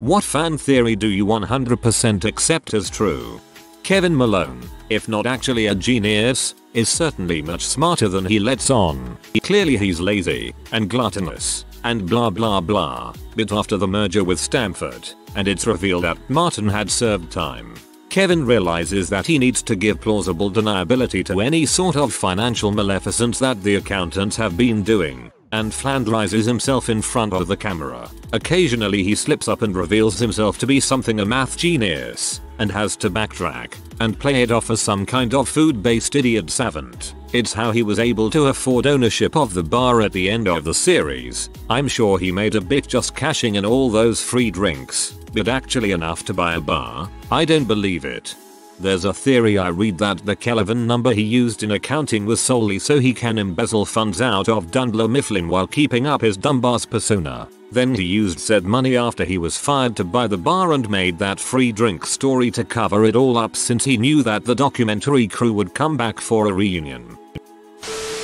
What fan theory do you 100% accept as true? Kevin Malone, if not actually a genius, is certainly much smarter than he lets on. Clearly he's lazy and gluttonous and blah blah blah, but after the merger with Stanford, and it's revealed that Martin had served time, Kevin realizes that he needs to give plausible deniability to any sort of financial maleficence that the accountants have been doing, and flanderizes himself in front of the camera. Occasionally he slips up and reveals himself to be something a math genius, and has to backtrack and play it off as some kind of food-based idiot savant. It's how he was able to afford ownership of the bar at the end of the series. I'm sure he made a bit just cashing in all those free drinks, but actually enough to buy a bar? I don't believe it. There's a theory I read that the Kelvin number he used in accounting was solely so he can embezzle funds out of Dunder Mifflin while keeping up his dumbass persona. Then he used said money after he was fired to buy the bar and made that free drink story to cover it all up, since he knew that the documentary crew would come back for a reunion.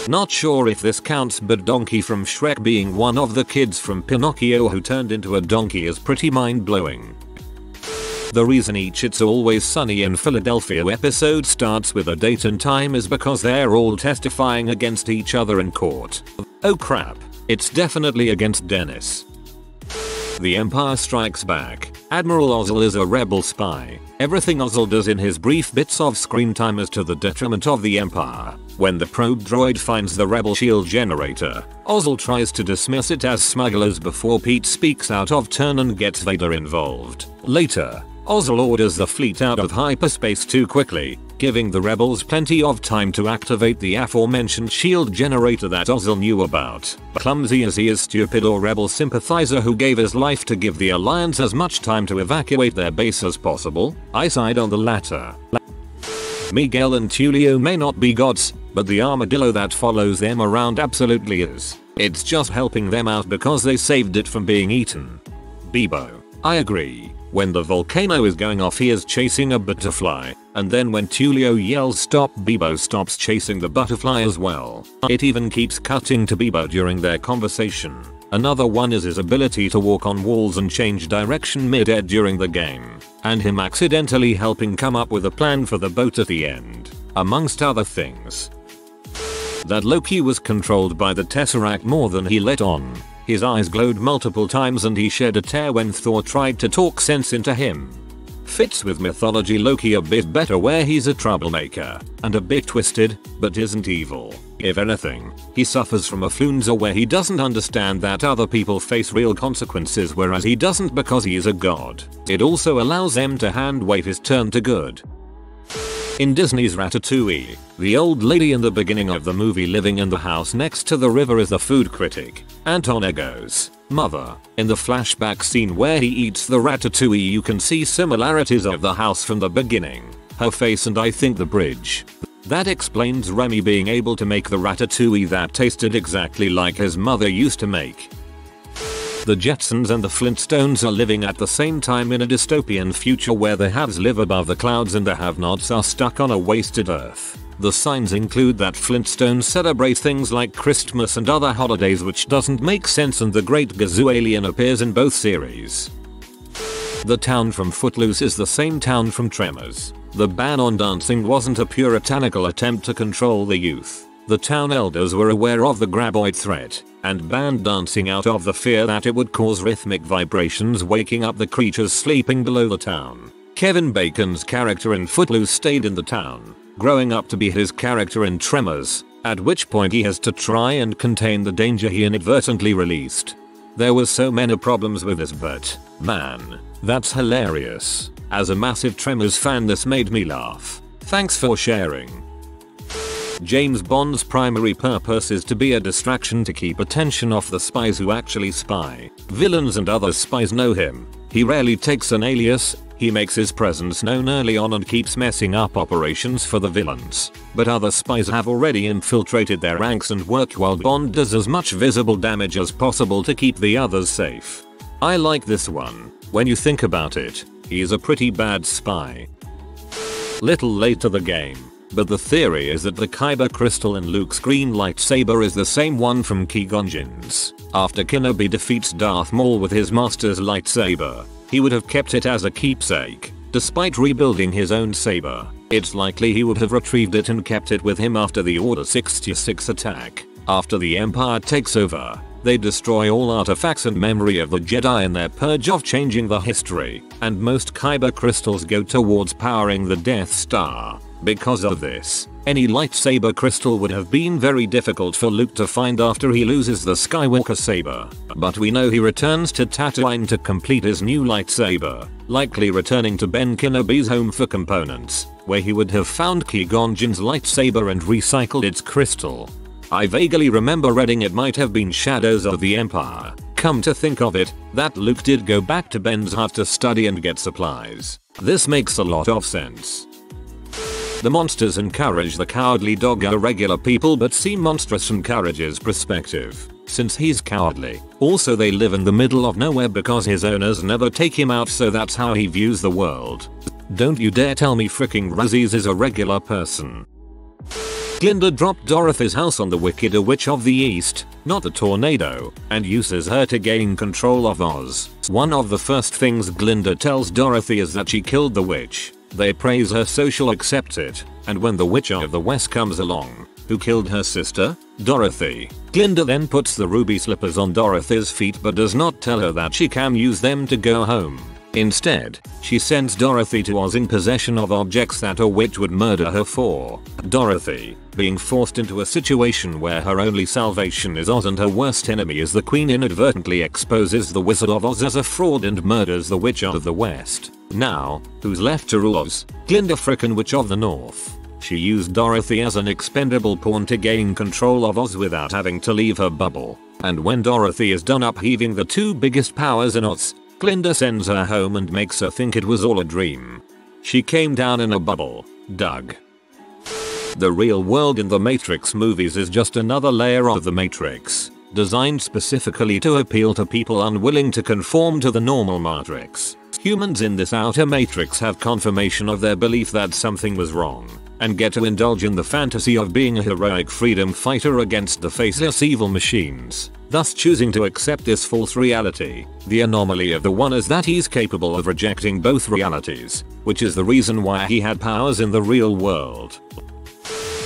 Not sure if this counts, but Donkey from Shrek being one of the kids from Pinocchio who turned into a donkey is pretty mind-blowing. The reason each It's Always Sunny in Philadelphia episode starts with a date and time is because they're all testifying against each other in court. Oh crap, it's definitely against Dennis. The Empire Strikes Back. Admiral Ozzel is a rebel spy. Everything Ozzel does in his brief bits of screen time is to the detriment of the Empire. When the probe droid finds the rebel shield generator, Ozzel tries to dismiss it as smugglers before Pete speaks out of turn and gets Vader involved. Later, Ozzel orders the fleet out of hyperspace too quickly, giving the rebels plenty of time to activate the aforementioned shield generator that Ozzel knew about. Clumsy as he is, stupid or rebel sympathizer who gave his life to give the Alliance as much time to evacuate their base as possible, I side on the latter. Miguel and Tulio may not be gods, but the armadillo that follows them around absolutely is. It's just helping them out because they saved it from being eaten. Bebo. I agree. When the volcano is going off he is chasing a butterfly, and then when Tulio yells stop, Bebo stops chasing the butterfly as well. It even keeps cutting to Bebo during their conversation. Another one is his ability to walk on walls and change direction mid-air during the game, and him accidentally helping come up with a plan for the boat at the end, amongst other things. That Loki was controlled by the Tesseract more than he let on. His eyes glowed multiple times and he shed a tear when Thor tried to talk sense into him. Fits with mythology Loki a bit better, where he's a troublemaker and a bit twisted, but isn't evil. If anything, he suffers from affluenza where he doesn't understand that other people face real consequences, whereas he doesn't because he is a god. It also allows them to hand wave his turn to good. In Disney's Ratatouille, the old lady in the beginning of the movie living in the house next to the river is the food critic, Anton Ego's mother. In the flashback scene where he eats the ratatouille you can see similarities of the house from the beginning, her face and I think the bridge. That explains Remy being able to make the ratatouille that tasted exactly like his mother used to make. The Jetsons and the Flintstones are living at the same time in a dystopian future where the haves live above the clouds and the have-nots are stuck on a wasted earth. The signs include that Flintstones celebrate things like Christmas and other holidays, which doesn't make sense, and the Great Gazoo alien appears in both series. The town from Footloose is the same town from Tremors. The ban on dancing wasn't a puritanical attempt to control the youth. The town elders were aware of the graboid threat and banned dancing out of the fear that it would cause rhythmic vibrations waking up the creatures sleeping below the town. Kevin Bacon's character in Footloose stayed in the town, growing up to be his character in Tremors, at which point he has to try and contain the danger he inadvertently released. There was so many problems with this, but man, that's hilarious. As a massive Tremors fan, this made me laugh. Thanks for sharing. James Bond's primary purpose is to be a distraction to keep attention off the spies who actually spy. Villains and other spies know him. He rarely takes an alias, he makes his presence known early on and keeps messing up operations for the villains. But other spies have already infiltrated their ranks and work while Bond does as much visible damage as possible to keep the others safe. I like this one. When you think about it, he's a pretty bad spy. Little late to the game, but the theory is that the Kyber crystal in Luke's green lightsaber is the same one from Qui-Gon Jinn's. After Kenobi defeats Darth Maul with his master's lightsaber, he would have kept it as a keepsake. Despite rebuilding his own saber, it's likely he would have retrieved it and kept it with him after the Order 66 attack. After the Empire takes over, they destroy all artifacts and memory of the Jedi in their purge of changing the history, and most Kyber crystals go towards powering the Death Star. Because of this, any lightsaber crystal would have been very difficult for Luke to find after he loses the Skywalker saber. But we know he returns to Tatooine to complete his new lightsaber, likely returning to Ben Kenobi's home for components, where he would have found Qui-Gon Jinn's lightsaber and recycled its crystal. I vaguely remember reading it might have been Shadows of the Empire. Come to think of it, that Luke did go back to Ben's hut to study and get supplies. This makes a lot of sense. The monsters encourage the cowardly dog are regular people but seem monstrous from Courage's perspective, since he's cowardly. Also they live in the middle of nowhere because his owners never take him out, so that's how he views the world. Don't you dare tell me fricking Razzies is a regular person. Glinda dropped Dorothy's house on the Wicked Witch of the East, not the tornado, and uses her to gain control of Oz. One of the first things Glinda tells Dorothy is that she killed the witch. They praise her so she'll accept it, and when the Witch of the West comes along, who killed her sister? Dorothy. Glinda then puts the ruby slippers on Dorothy's feet but does not tell her that she can use them to go home. Instead, she sends Dorothy to Oz in possession of objects that a witch would murder her for. Dorothy, being forced into a situation where her only salvation is Oz and her worst enemy is the Queen, inadvertently exposes the Wizard of Oz as a fraud and murders the Witch of the West. Now, who's left to rule Oz? Glinda frickin' Witch of the North. She used Dorothy as an expendable pawn to gain control of Oz without having to leave her bubble. And when Dorothy is done upheaving the two biggest powers in Oz, Glinda sends her home and makes her think it was all a dream. She came down in a bubble. Doug. The real world in the Matrix movies is just another layer of the Matrix, designed specifically to appeal to people unwilling to conform to the normal Matrix. Humans in this outer matrix have confirmation of their belief that something was wrong, and get to indulge in the fantasy of being a heroic freedom fighter against the faceless evil machines, thus choosing to accept this false reality. The anomaly of the one is that he's capable of rejecting both realities, which is the reason why he had powers in the real world.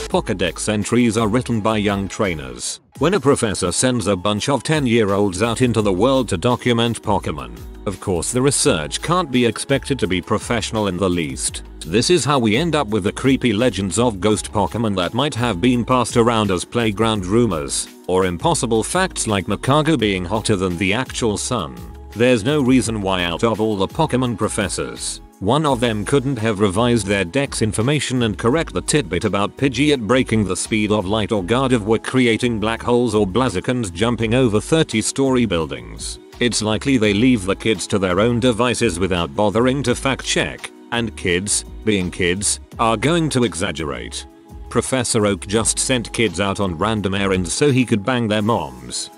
Pokédex entries are written by young trainers. When a professor sends a bunch of 10-year-olds out into the world to document Pokemon, of course the research can't be expected to be professional in the least. This is how we end up with the creepy legends of ghost Pokemon that might have been passed around as playground rumors, or impossible facts like Makago being hotter than the actual sun. There's no reason why out of all the Pokemon professors, one of them couldn't have revised their dex information and correct the tidbit about Pidgeot breaking the speed of light or Gardevoir creating black holes or Blaziken's jumping over 30-story buildings. It's likely they leave the kids to their own devices without bothering to fact check, and kids, being kids, are going to exaggerate. Professor Oak just sent kids out on random errands so he could bang their moms.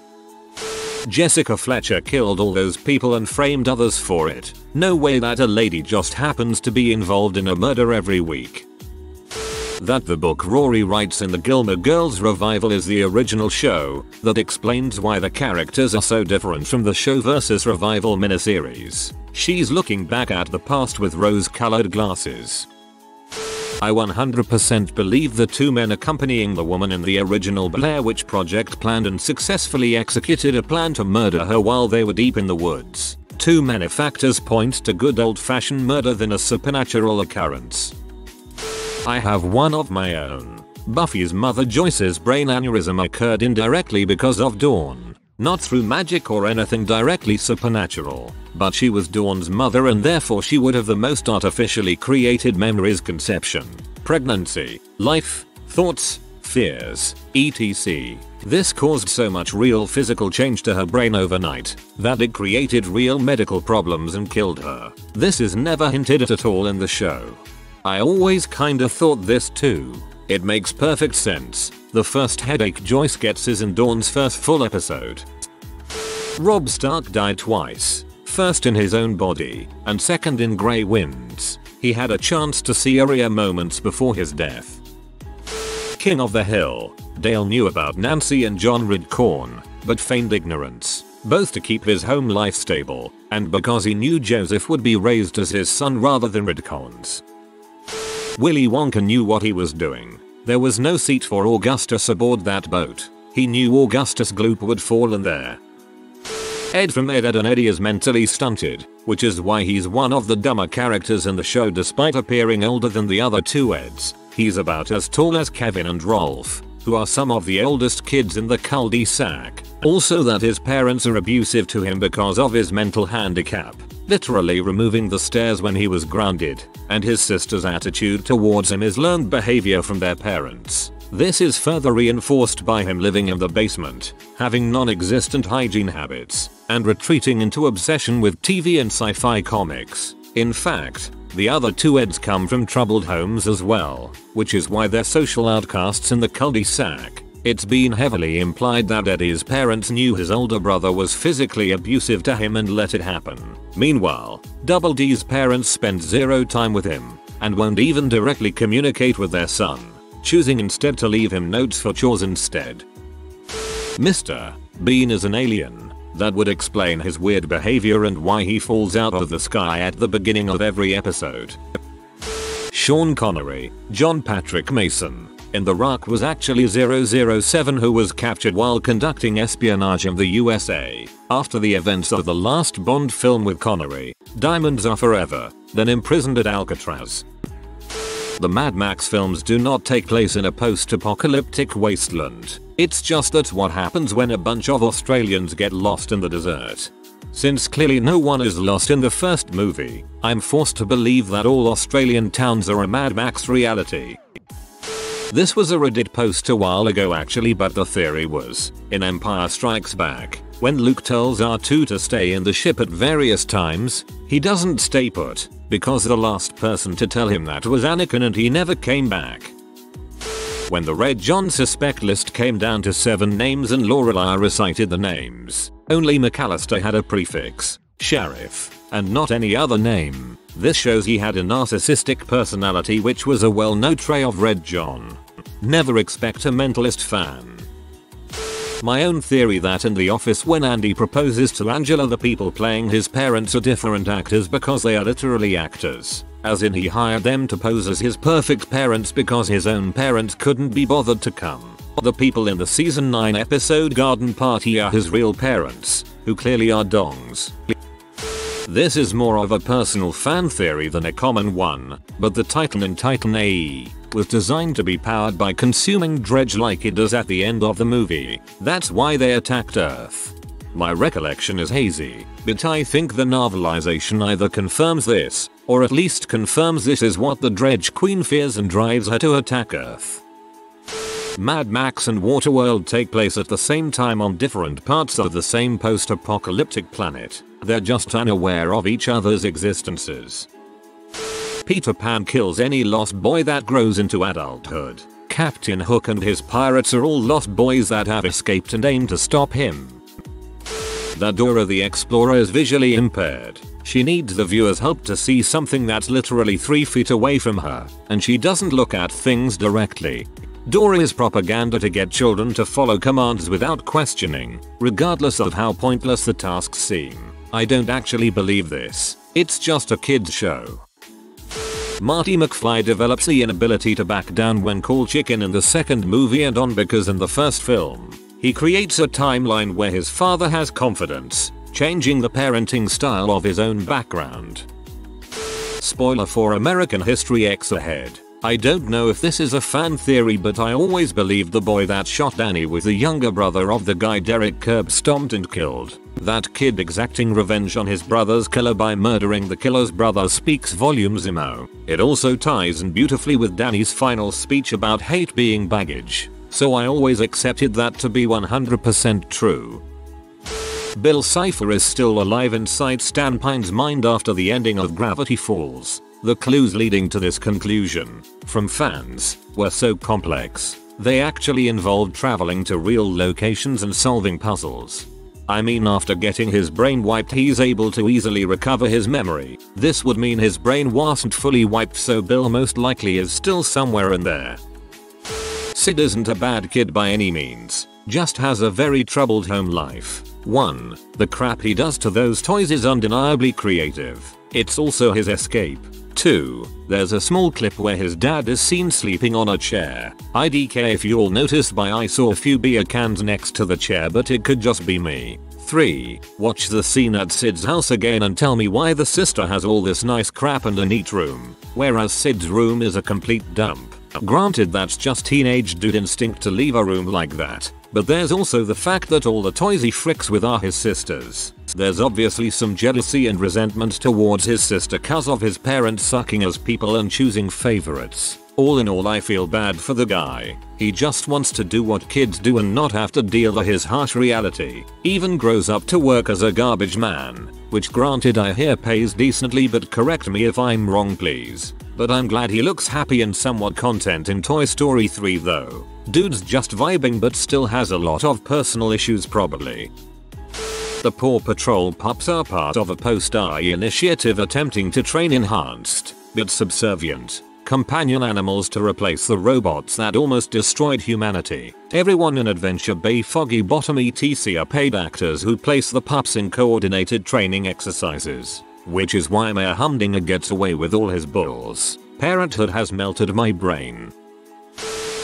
Jessica Fletcher killed all those people and framed others for it. No way that a lady just happens to be involved in a murder every week. That the book Rory writes in the Gilmore Girls revival is the original show, that explains why the characters are so different from the show versus revival miniseries. She's looking back at the past with rose-colored glasses. I 100% believe the two men accompanying the woman in the original Blair Witch Project planned and successfully executed a plan to murder her while they were deep in the woods. Too many factors point to good old-fashioned murder than a supernatural occurrence. I have one of my own. Buffy's mother Joyce's brain aneurysm occurred indirectly because of Dawn. Not through magic or anything directly supernatural, but she was Dawn's mother and therefore she would have the most artificially created memories: conception, pregnancy, life, thoughts, fears, etc. This caused so much real physical change to her brain overnight that it created real medical problems and killed her. This is never hinted at all in the show. I always kinda thought this too. It makes perfect sense. The first headache Joyce gets is in Dawn's first full episode. Robb Stark died twice. First in his own body, and second in Grey Winds. He had a chance to see Arya moments before his death. King of the Hill. Dale knew about Nancy and John Redcorn, but feigned ignorance. both to keep his home life stable and because he knew Joseph would be raised as his son rather than Ridcon's. Willy Wonka knew what he was doing. There was no seat for Augustus aboard that boat. He knew Augustus Gloop would fall in there. Ed from Ed, Edd n Eddy is mentally stunted, which is why he's one of the dumber characters in the show despite appearing older than the other two Eds. He's about as tall as Kevin and Rolf, who are some of the oldest kids in the cul-de-sac. Also that his parents are abusive to him because of his mental handicap, literally removing the stairs when he was grounded, and his sister's attitude towards him is learned behavior from their parents. This is further reinforced by him living in the basement, having non-existent hygiene habits, and retreating into obsession with TV and sci-fi comics. In fact, the other two Eds come from troubled homes as well, which is why they're social outcasts in the cul-de-sac. It's been heavily implied that Eddie's parents knew his older brother was physically abusive to him and let it happen. Meanwhile, Double D's parents spend zero time with him, and won't even directly communicate with their son, choosing instead to leave him notes for chores instead. Mr. Bean is an alien. That would explain his weird behavior and why he falls out of the sky at the beginning of every episode. Sean Connery, John Patrick Mason, in The Rock was actually 007 who was captured while conducting espionage in the USA. After the events of the last Bond film with Connery, Diamonds Are Forever, then imprisoned at Alcatraz. The Mad Max films do not take place in a post-apocalyptic wasteland. It's just that's what happens when a bunch of Australians get lost in the desert. Since clearly no one is lost in the first movie, I'm forced to believe that all Australian towns are a Mad Max reality. This was a Reddit post a while ago actually, but the theory was, in Empire Strikes Back, when Luke tells R2 to stay in the ship at various times, he doesn't stay put, because the last person to tell him that was Anakin and he never came back. When the Red John suspect list came down to 7 names and Lorelei recited the names, only McAllister had a prefix, Sheriff, and not any other name. This shows he had a narcissistic personality, which was a well-known trait of Red John. Never expect a mentalist fan. My own theory that in The Office when Andy proposes to Angela, the people playing his parents are different actors because they are literally actors. As in he hired them to pose as his perfect parents because his own parents couldn't be bothered to come. The people in the season 9 episode Garden Party are his real parents, who clearly are dongs. This is more of a personal fan theory than a common one, but the Titan in Titan AE was designed to be powered by consuming dredge like it does at the end of the movie. That's why they attacked Earth. My recollection is hazy, but I think the novelization either confirms this, or at least confirms this is what the Dredge Queen fears and drives her to attack Earth. Mad Max and Waterworld take place at the same time on different parts of the same post-apocalyptic planet. They're just unaware of each other's existences. Peter Pan kills any lost boy that grows into adulthood. Captain Hook and his pirates are all lost boys that have escaped and aim to stop him. That Dora the Explorer is visually impaired. She needs the viewer's help to see something that's literally 3 feet away from her, and she doesn't look at things directly. Dora is propaganda to get children to follow commands without questioning, regardless of how pointless the tasks seem. I don't actually believe this. It's just a kid's show. Marty McFly develops the inability to back down when called chicken in the second movie and on because in the first film, he creates a timeline where his father has confidence, changing the parenting style of his own background. Spoiler for American History X ahead. I don't know if this is a fan theory, but I always believed the boy that shot Danny was the younger brother of the guy Derek curb stomped and killed. That kid exacting revenge on his brother's killer by murdering the killer's brother speaks volumes, Imo. It also ties in beautifully with Danny's final speech about hate being baggage, so I always accepted that to be 100% true. Bill Cipher is still alive inside Stan Pine's mind after the ending of Gravity Falls. The clues leading to this conclusion, from fans, were so complex, they actually involved traveling to real locations and solving puzzles. I mean, after getting his brain wiped he's able to easily recover his memory. This would mean his brain wasn't fully wiped, so Bill most likely is still somewhere in there. Sid isn't a bad kid by any means, just has a very troubled home life. 1. The crap he does to those toys is undeniably creative. It's also his escape. 2. There's a small clip where his dad is seen sleeping on a chair. IDK if you all noticed, I saw a few beer cans next to the chair, but it could just be me. 3. Watch the scene at Sid's house again and tell me why the sister has all this nice crap and a neat room, whereas Sid's room is a complete dump. Granted, that's just teenage dude instinct to leave a room like that, but there's also the fact that all the toys he fricks with are his sister's. There's obviously some jealousy and resentment towards his sister cause of his parents sucking as people and choosing favorites. All in all, I feel bad for the guy. He just wants to do what kids do and not have to deal with his harsh reality. Even grows up to work as a garbage man, which granted I hear pays decently, but correct me if I'm wrong please. But I'm glad he looks happy and somewhat content in Toy Story 3 though. Dude's just vibing but still has a lot of personal issues probably. The Paw Patrol pups are part of a post-AI initiative attempting to train enhanced, but subservient, companion animals to replace the robots that almost destroyed humanity. Everyone in Adventure Bay, Foggy Bottom etc. are paid actors who place the pups in coordinated training exercises. Which is why Mayor Humdinger gets away with all his bulls. Parenthood has melted my brain.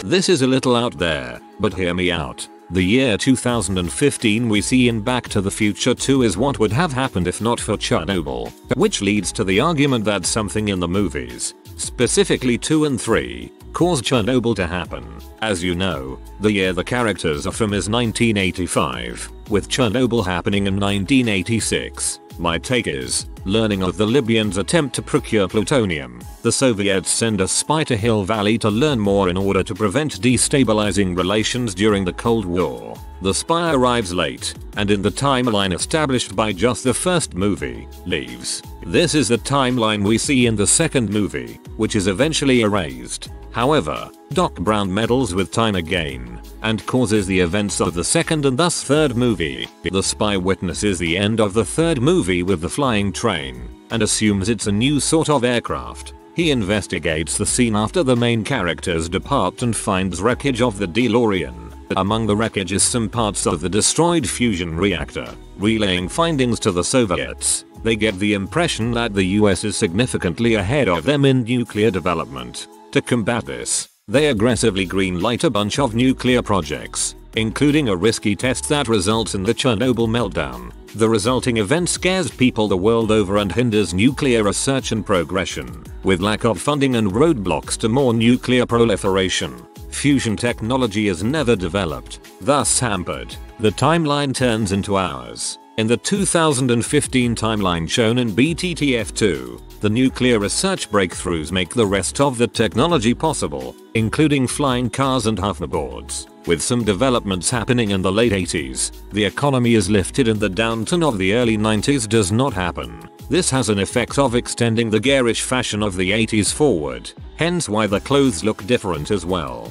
This is a little out there, but hear me out. The year 2015 we see in Back to the Future 2 is what would have happened if not for Chernobyl, which leads to the argument that something in the movies, specifically 2 and 3, caused Chernobyl to happen. As you know, the year the characters are from is 1985, with Chernobyl happening in 1986. My take is, learning of the Libyans' attempt to procure plutonium, the Soviets send a spy to Hill Valley to learn more in order to prevent destabilizing relations during the Cold War. The spy arrives late, and in the timeline established by just the first movie, leaves. This is the timeline we see in the second movie, which is eventually erased. However, Doc Brown meddles with time again, and causes the events of the second and thus third movie. The spy witnesses the end of the third movie with the flying train, and assumes it's a new sort of aircraft. He investigates the scene after the main characters depart and finds wreckage of the DeLorean. Among the wreckage is some parts of the destroyed fusion reactor. Relaying findings to the Soviets, they get the impression that the US is significantly ahead of them in nuclear development. To combat this, they aggressively greenlight a bunch of nuclear projects, including a risky test that results in the Chernobyl meltdown. The resulting event scares people the world over and hinders nuclear research and progression. With lack of funding and roadblocks to more nuclear proliferation, fusion technology is never developed, thus hampered. The timeline turns into ours. In the 2015 timeline shown in BTTF2, the nuclear research breakthroughs make the rest of the technology possible, including flying cars and hoverboards. With some developments happening in the late 80s, the economy is lifted and the downturn of the early 90s does not happen. This has an effect of extending the garish fashion of the 80s forward, hence why the clothes look different as well.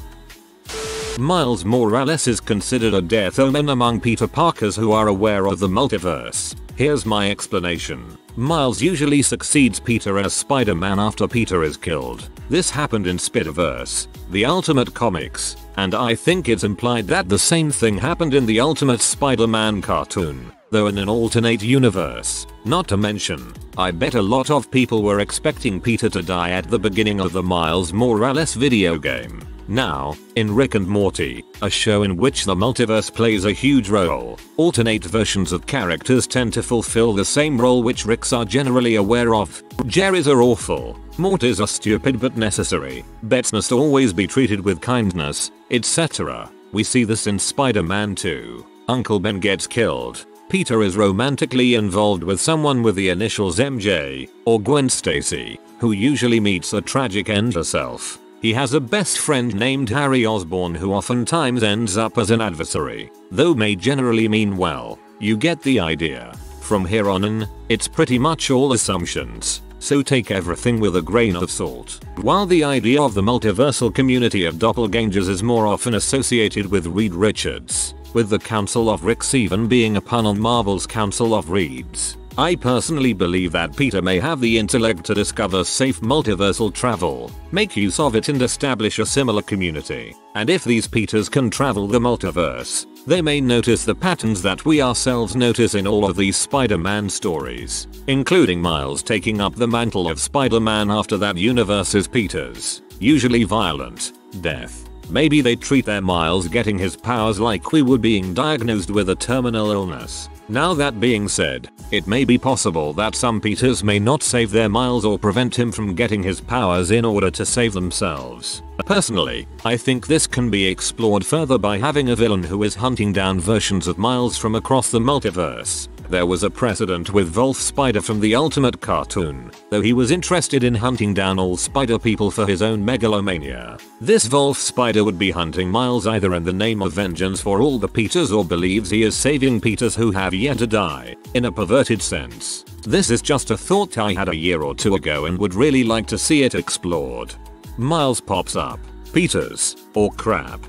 Miles Morales is considered a death omen among Peter Parkers who are aware of the multiverse. Here's my explanation. Miles usually succeeds Peter as Spider-Man after Peter is killed. This happened in Spider-Verse, the Ultimate Comics, and I think it's implied that the same thing happened in the Ultimate Spider-Man cartoon, though in an alternate universe. Not to mention, I bet a lot of people were expecting Peter to die at the beginning of the Miles Morales video game. Now, in Rick and Morty, a show in which the multiverse plays a huge role, alternate versions of characters tend to fulfill the same role which Ricks are generally aware of. Jerry's are awful, Morty's are stupid but necessary, Bets must always be treated with kindness, etc. We see this in Spider-Man 2. Uncle Ben gets killed. Peter is romantically involved with someone with the initials MJ, or Gwen Stacy, who usually meets a tragic end herself. He has a best friend named Harry Osborn who oftentimes ends up as an adversary, though may generally mean well. You get the idea. From here on in, it's pretty much all assumptions, so take everything with a grain of salt. While the idea of the multiversal community of doppelgangers is more often associated with Reed Richards, with the Council of Ricks even being a pun on Marvel's Council of Reeds, I personally believe that Peter may have the intellect to discover safe multiversal travel, make use of it and establish a similar community. And if these Peters can travel the multiverse, They may notice the patterns that we ourselves notice in all of these Spider-Man stories, including Miles taking up the mantle of Spider-Man after that universe's Peter's, usually violent, death. Maybe they treat their Miles getting his powers like we would being diagnosed with a terminal illness. Now that being said, it may be possible that some Peters may not save their Miles or prevent him from getting his powers in order to save themselves. Personally, I think this can be explored further by having a villain who is hunting down versions of Miles from across the multiverse. There was a precedent with Wolf Spider from the Ultimate cartoon, though he was interested in hunting down all Spider people for his own megalomania. This Wolf Spider would be hunting Miles either in the name of vengeance for all the Peters or believes he is saving Peters who have yet to die, in a perverted sense. This is just a thought I had a year or two ago and would really like to see it explored. Miles pops up. Peters, or crap.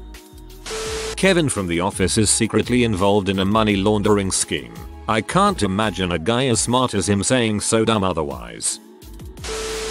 Kevin from The Office is secretly involved in a money laundering scheme. I can't imagine a guy as smart as him saying so dumb otherwise.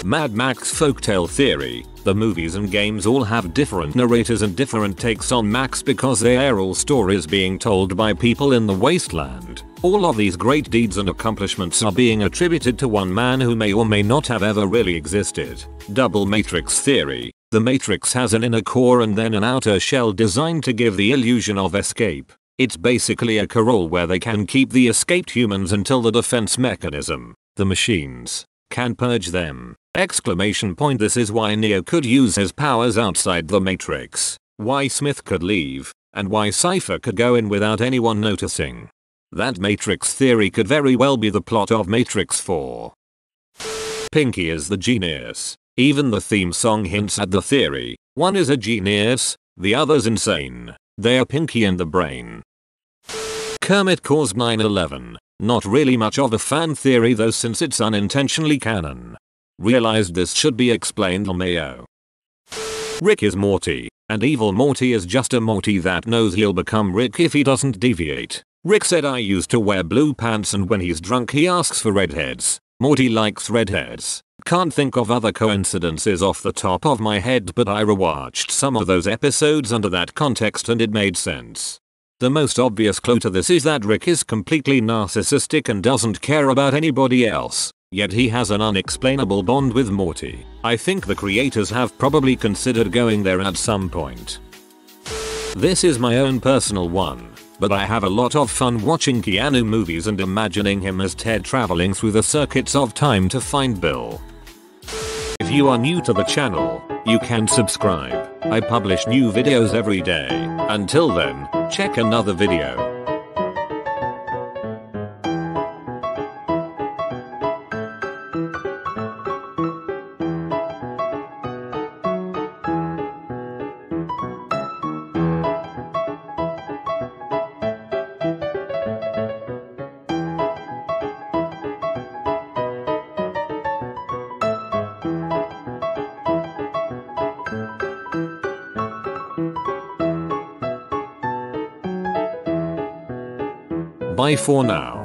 Mad Max Folktale Theory. The movies and games all have different narrators and different takes on Max because they are all stories being told by people in the wasteland. All of these great deeds and accomplishments are being attributed to one man who may or may not have ever really existed. Double Matrix Theory. The Matrix has an inner core and then an outer shell designed to give the illusion of escape. It's basically a corral where they can keep the escaped humans until the defense mechanism, the machines, can purge them. This is why Neo could use his powers outside the Matrix, why Smith could leave, and why Cipher could go in without anyone noticing. That Matrix theory could very well be the plot of Matrix 4. Pinky is the genius. Even the theme song hints at the theory. One is a genius, the other's insane. They are Pinky in the brain. Kermit caused 9/11. Not really much of a fan theory though since it's unintentionally canon. Realized this should be explained on Mayo. Rick is Morty, and evil Morty is just a Morty that knows he'll become Rick if he doesn't deviate. Rick said I used to wear blue pants and when he's drunk he asks for redheads. Morty likes redheads. Can't think of other coincidences off the top of my head but I rewatched some of those episodes under that context and it made sense. The most obvious clue to this is that Rick is completely narcissistic and doesn't care about anybody else, yet he has an unexplainable bond with Morty. I think the creators have probably considered going there at some point. This is my own personal one, but I have a lot of fun watching Keanu movies and imagining him as Ted traveling through the circuits of time to find Bill. If you are new to the channel, you can subscribe. I publish new videos every day. Until then, check another video. Bye for now.